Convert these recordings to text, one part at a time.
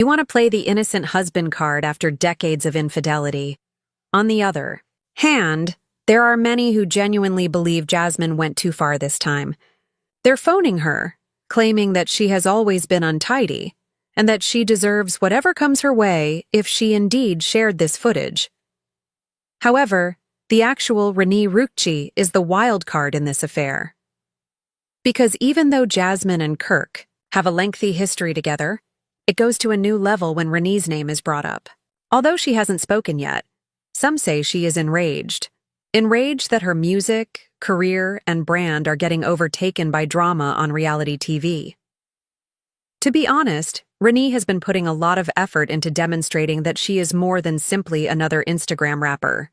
You want to play the innocent husband card after decades of infidelity. On the other hand, there are many who genuinely believe Jasmine went too far this time. They're phoning her, claiming that she has always been untidy, and that she deserves whatever comes her way if she indeed shared this footage. However, the actual Renni Rucci is the wild card in this affair. Because even though Jasmine and Kirk have a lengthy history together, it goes to a new level when Renni's name is brought up. Although she hasn't spoken yet, some say she is enraged. Enraged that her music, career, and brand are getting overtaken by drama on reality TV. To be honest, Renni has been putting a lot of effort into demonstrating that she is more than simply another Instagram rapper.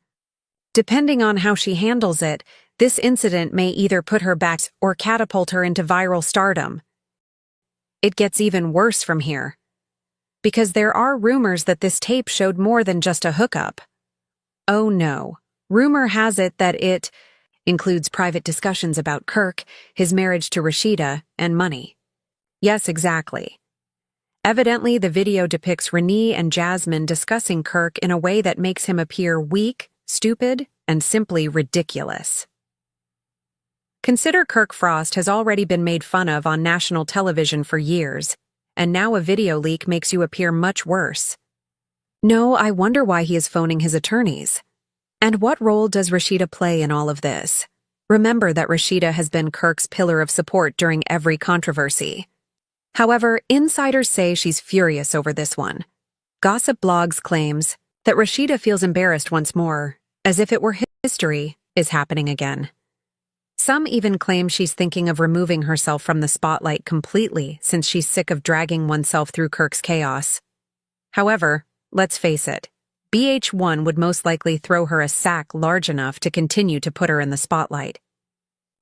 Depending on how she handles it, this incident may either put her back or catapult her into viral stardom. It gets even worse from here, because there are rumors that this tape showed more than just a hookup. Oh no, rumor has it that it includes private discussions about Kirk, his marriage to Rasheeda, and money. Yes, exactly. Evidently, the video depicts Renni and Jasmine discussing Kirk in a way that makes him appear weak, stupid, and simply ridiculous. Consider Kirk Frost has already been made fun of on national television for years, and now a video leak makes you appear much worse. No, I wonder why he is phoning his attorneys. And what role does Rasheeda play in all of this? Remember that Rasheeda has been Kirk's pillar of support during every controversy. However, insiders say she's furious over this one. Gossip Blogs claims that Rasheeda feels embarrassed once more, as if it were history is happening again. Some even claim she's thinking of removing herself from the spotlight completely since she's sick of dragging oneself through Kirk's chaos. However, let's face it, BH1 would most likely throw her a sack large enough to continue to put her in the spotlight.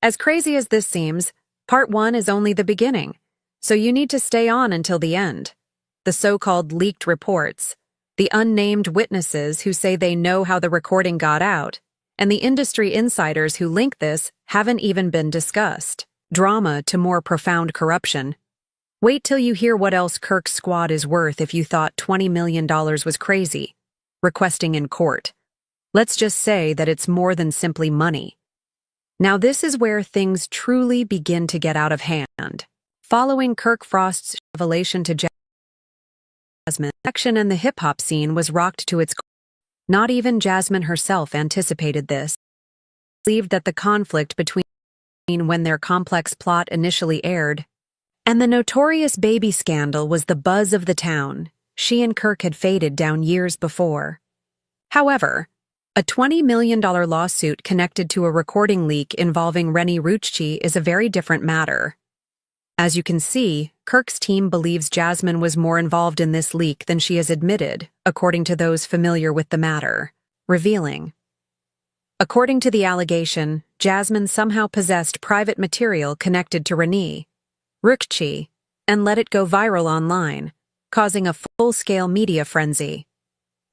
As crazy as this seems, part 1 is only the beginning, so you need to stay on until the end. The so-called leaked reports, the unnamed witnesses who say they know how the recording got out, and the industry insiders who link this haven't even been discussed. Drama to more profound corruption. Wait till you hear what else Kirk's squad is worth if you thought $20 million was crazy. Requesting in court. Let's just say that it's more than simply money. Now this is where things truly begin to get out of hand. Following Kirk Frost's revelation to Jasmine, action in the hip-hop scene was rocked to its core. Not even Jasmine herself anticipated this. Believed that the conflict between when their complex plot initially aired, and the notorious baby scandal was the buzz of the town. She and Kirk had faded down years before. However, a $20 million lawsuit connected to a recording leak involving Renni Rucci is a very different matter. As you can see, Kirk's team believes Jasmine was more involved in this leak than she has admitted, according to those familiar with the matter, revealing. According to the allegation, Jasmine somehow possessed private material connected to Renni Rucci and let it go viral online, causing a full-scale media frenzy.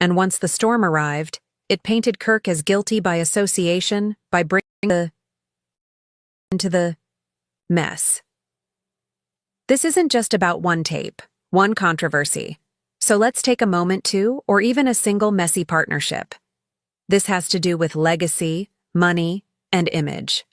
And once the storm arrived, it painted Kirk as guilty by association by bringing into the mess. This isn't just about one tape, one controversy. So let's take a moment to, or even a single messy partnership. This has to do with legacy, money, and image.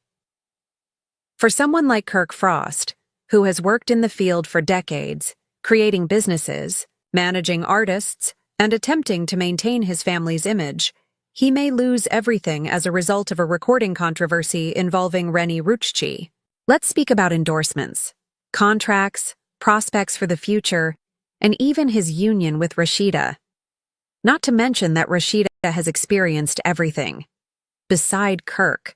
For someone like Kirk Frost, who has worked in the field for decades, creating businesses, managing artists, and attempting to maintain his family's image, he may lose everything as a result of a recording controversy involving Renni Rucci. Let's speak about endorsements, contracts, prospects for the future, and even his union with Rasheeda. Not to mention that Rasheeda has experienced everything, beside Kirk,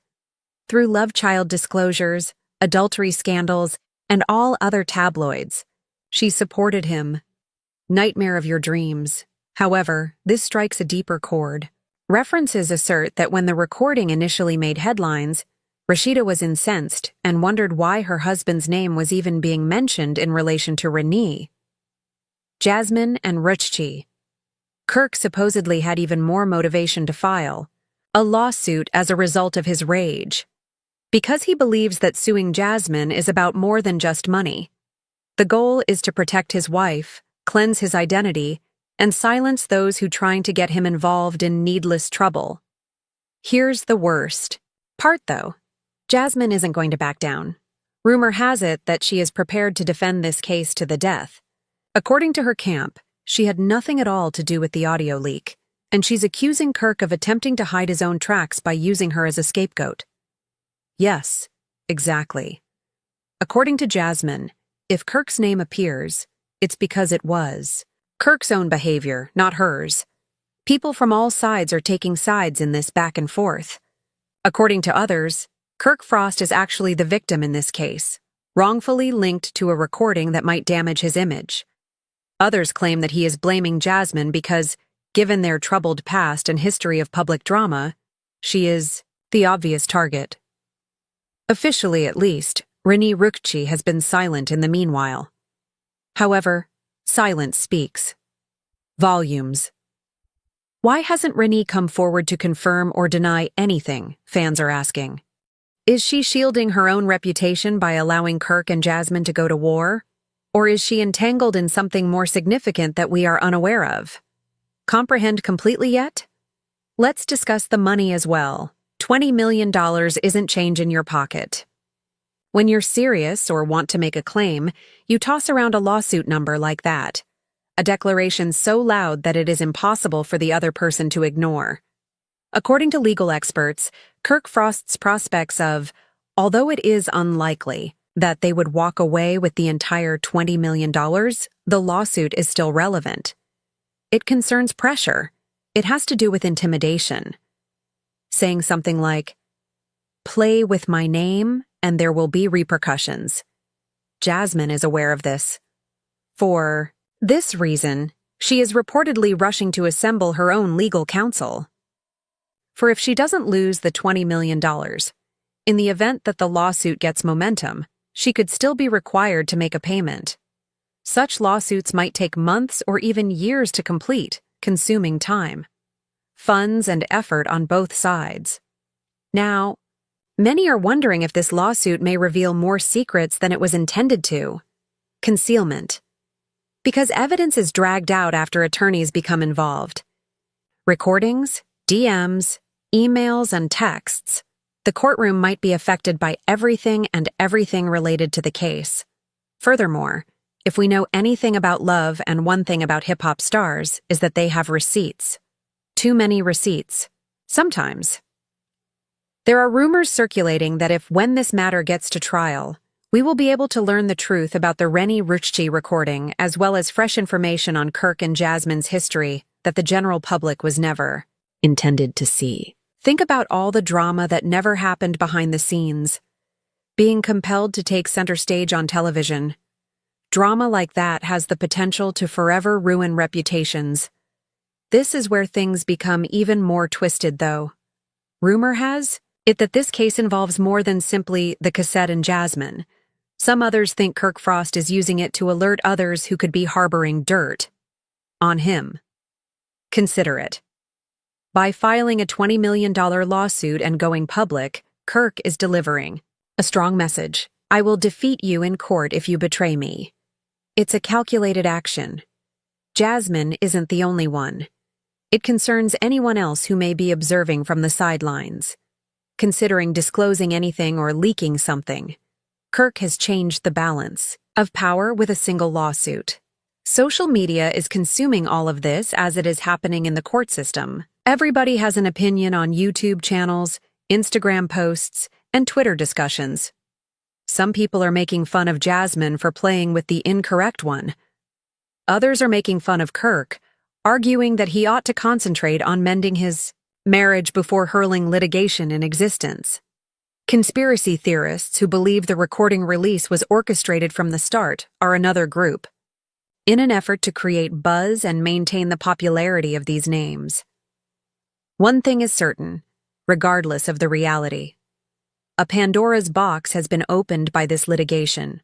through love child disclosures, adultery scandals, and all other tabloids. She supported him. Nightmare of your dreams. However, this strikes a deeper chord. References assert that when the recording initially made headlines, Rasheeda was incensed and wondered why her husband's name was even being mentioned in relation to Renni. Jasmine and Rucci. Kirk supposedly had even more motivation to file a lawsuit as a result of his rage, because he believes that suing Jasmine is about more than just money. The goal is to protect his wife, cleanse his identity, and silence those who trying to get him involved in needless trouble. Here's the worst part, though. Jasmine isn't going to back down. Rumor has it that she is prepared to defend this case to the death. According to her camp, she had nothing at all to do with the audio leak, and she's accusing Kirk of attempting to hide his own tracks by using her as a scapegoat. Yes, exactly. According to Jasmine, if Kirk's name appears, it's because it was Kirk's own behavior, not hers. People from all sides are taking sides in this back and forth. According to others, Kirk Frost is actually the victim in this case, wrongfully linked to a recording that might damage his image. Others claim that he is blaming Jasmine because, given their troubled past and history of public drama, she is the obvious target. Officially, at least, Renni Rucci has been silent in the meanwhile. However, silence speaks volumes. Why hasn't Renni come forward to confirm or deny anything, fans are asking. Is she shielding her own reputation by allowing Kirk and Jasmine to go to war? Or is she entangled in something more significant that we are unaware of? Comprehend completely yet? Let's discuss the money as well. $20 million isn't change in your pocket. When you're serious or want to make a claim, you toss around a lawsuit number like that. A declaration so loud that it is impossible for the other person to ignore. According to legal experts, Kirk Frost's prospects of, although it is unlikely, that they would walk away with the entire $20 million, the lawsuit is still relevant. It concerns pressure. It has to do with intimidation. Saying something like, "Play with my name and there will be repercussions." Jasmine is aware of this. For this reason, she is reportedly rushing to assemble her own legal counsel. For if she doesn't lose the $20 million, in the event that the lawsuit gets momentum, she could still be required to make a payment. Such lawsuits might take months or even years to complete, consuming time, funds, and effort on both sides. Now, many are wondering if this lawsuit may reveal more secrets than it was intended to. Concealment. Because evidence is dragged out after attorneys become involved. Recordings, DMs, emails, and texts. The courtroom might be affected by everything and everything related to the case. Furthermore, if we know anything about love, and one thing about hip-hop stars is that they have receipts. Too many receipts. Sometimes. There are rumors circulating that when this matter gets to trial, we will be able to learn the truth about the Renni Rucci recording as well as fresh information on Kirk and Jasmine's history that the general public was never intended to see. Think about all the drama that never happened behind the scenes. Being compelled to take center stage on television. Drama like that has the potential to forever ruin reputations. This is where things become even more twisted, though. Rumor has it that this case involves more than simply the cassette and Jasmine. Some others think Kirk Frost is using it to alert others who could be harboring dirt on him. Consider it. By filing a $20 million lawsuit and going public, Kirk is delivering a strong message. I will defeat you in court if you betray me. It's a calculated action. Jasmine isn't the only one. It concerns anyone else who may be observing from the sidelines. Considering disclosing anything or leaking something, Kirk has changed the balance of power with a single lawsuit. Social media is consuming all of this as it is happening in the court system. Everybody has an opinion on YouTube channels, Instagram posts, and Twitter discussions. Some people are making fun of Jasmine for playing with the incorrect one. Others are making fun of Kirk, arguing that he ought to concentrate on mending his marriage before hurling litigation in existence. Conspiracy theorists who believe the recording release was orchestrated from the start are another group, in an effort to create buzz and maintain the popularity of these names. One thing is certain, regardless of the reality. A Pandora's box has been opened by this litigation.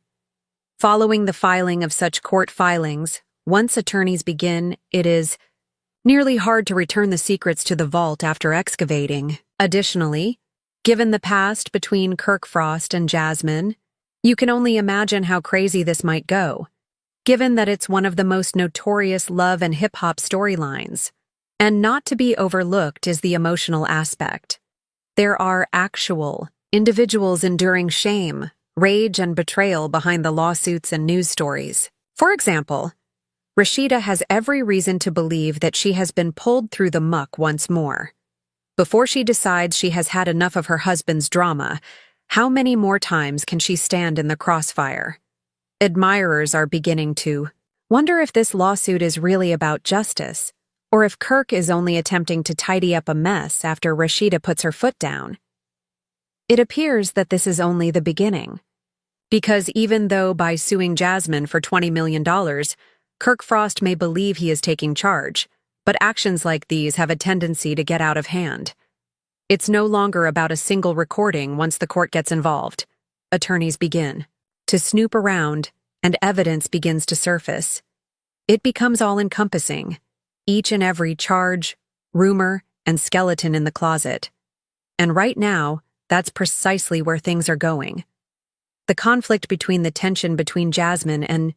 Following the filing of such court filings, once attorneys begin, it is nearly hard to return the secrets to the vault after excavating. Additionally, given the past between Kirk Frost and Jasmine, you can only imagine how crazy this might go. given that it's one of the most notorious love and hip-hop storylines. And not to be overlooked is the emotional aspect. There are actual individuals enduring shame, rage, and betrayal behind the lawsuits and news stories. For example, Rasheeda has every reason to believe that she has been pulled through the muck once more. Before she decides she has had enough of her husband's drama, how many more times can she stand in the crossfire? Admirers are beginning to wonder if this lawsuit is really about justice, or if Kirk is only attempting to tidy up a mess after Rasheeda puts her foot down. It appears that this is only the beginning. Because even though by suing Jasmine for $20 million, Kirk Frost may believe he is taking charge, but actions like these have a tendency to get out of hand. It's no longer about a single recording once the court gets involved. Attorneys begin to snoop around, and evidence begins to surface. It becomes all-encompassing, each and every charge, rumor, and skeleton in the closet. And right now, that's precisely where things are going. The conflict between the tension between Jasmine and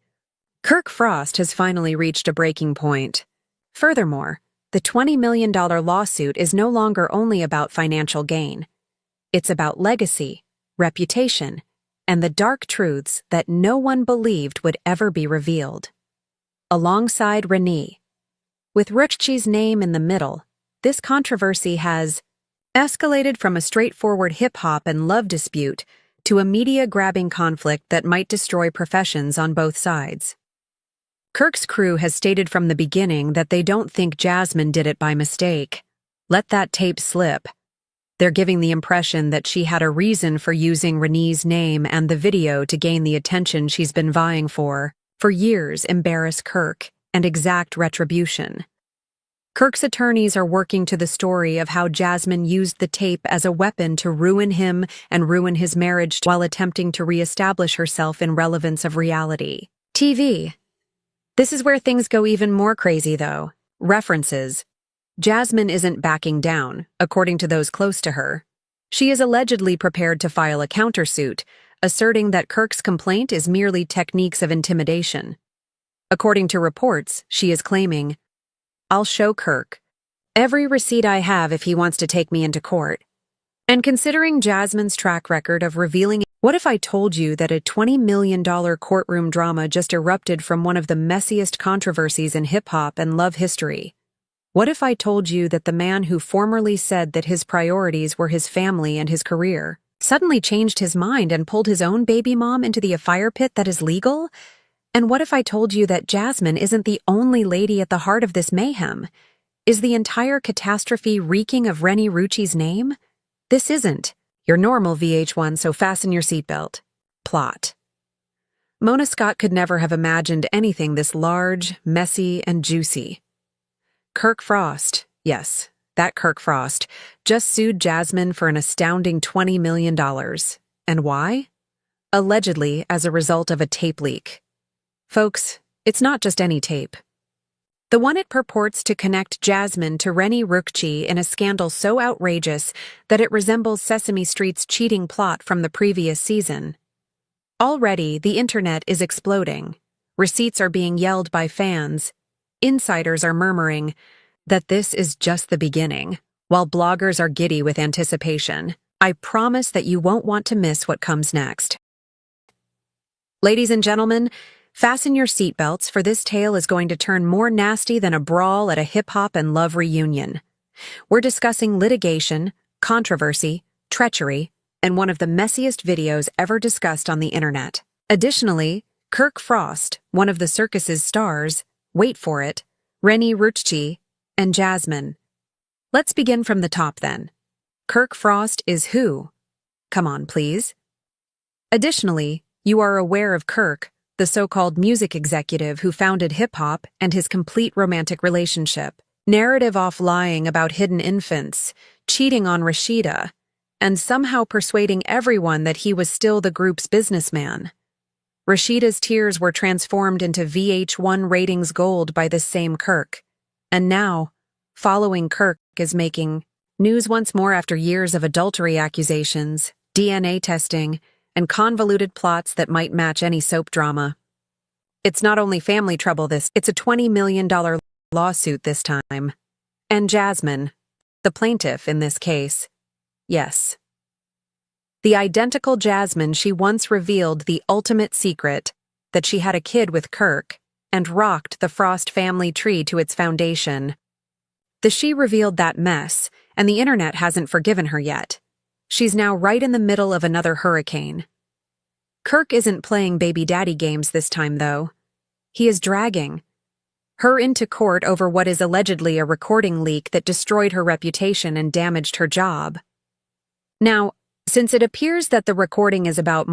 Kirk Frost has finally reached a breaking point. Furthermore, the $20 million lawsuit is no longer only about financial gain. It's about legacy, reputation, and the dark truths that no one believed would ever be revealed. Alongside Renni, with Rucci's name in the middle, this controversy has escalated from a straightforward hip-hop and love dispute to a media-grabbing conflict that might destroy professions on both sides. Kirk's crew has stated from the beginning that they don't think Jasmine did it by mistake. Let that tape slip. They're giving the impression that she had a reason for using Renni's name and the video to gain the attention she's been vying for years, embarrass Kirk, and exact retribution. Kirk's attorneys are working to the story of how Jasmine used the tape as a weapon to ruin him and ruin his marriage while attempting to reestablish herself in relevance of reality TV. This is where things go even more crazy, though. References. Jasmine isn't backing down, according to those close to her. She is allegedly prepared to file a countersuit, asserting that Kirk's complaint is merely techniques of intimidation. According to reports, she is claiming, "I'll show Kirk every receipt I have if he wants to take me into court." And considering Jasmine's track record of revealing, what if I told you that a $20 million courtroom drama just erupted from one of the messiest controversies in hip-hop and love history? What if I told you that the man who formerly said that his priorities were his family and his career suddenly changed his mind and pulled his own baby mom into the fire pit that is legal? And what if I told you that Jasmine isn't the only lady at the heart of this mayhem? Is the entire catastrophe reeking of Renni Rucci's name? This isn't your normal VH1, so fasten your seatbelt. Plot. Mona Scott could never have imagined anything this large, messy, and juicy. Kirk Frost, yes, that Kirk Frost, just sued Jasmine for an astounding $20 million. And why? Allegedly as a result of a tape leak. Folks, it's not just any tape. The one it purports to connect Jasmine to Renni Rucci in a scandal so outrageous that it resembles Sesame Street's cheating plot from the previous season. Already, the internet is exploding. Receipts are being yelled by fans. Insiders are murmuring that this is just the beginning, while bloggers are giddy with anticipation. I promise that you won't want to miss what comes next. Ladies and gentlemen, fasten your seatbelts, for this tale is going to turn more nasty than a brawl at a hip-hop and love reunion. We're discussing litigation, controversy, treachery, and one of the messiest videos ever discussed on the internet. Additionally, Kirk Frost, one of the circus's stars, wait for it, Renni Rucci, and Jasmine. Let's begin from the top then. Kirk Frost is who? Come on, please. Additionally, you are aware of Kirk, the so-called music executive who founded hip-hop, and his complete romantic relationship, narrative off-lying about hidden infants, cheating on Rasheeda, and somehow persuading everyone that he was still the group's businessman. Rasheeda's tears were transformed into VH1 ratings gold by this same Kirk. And now, following Kirk is making news once more after years of adultery accusations, DNA testing, and convoluted plots that might match any soap drama. It's not only family trouble it's a $20 million lawsuit this time. And Jasmine, the plaintiff in this case, yes. The identical Jasmine she once revealed the ultimate secret, that she had a kid with Kirk, and rocked the Frost family tree to its foundation. She revealed that mess, and the internet hasn't forgiven her yet. She's now right in the middle of another hurricane. Kirk isn't playing baby daddy games this time, though. He is dragging her into court over what is allegedly a recording leak that destroyed her reputation and damaged her job. Now, since it appears that the recording is about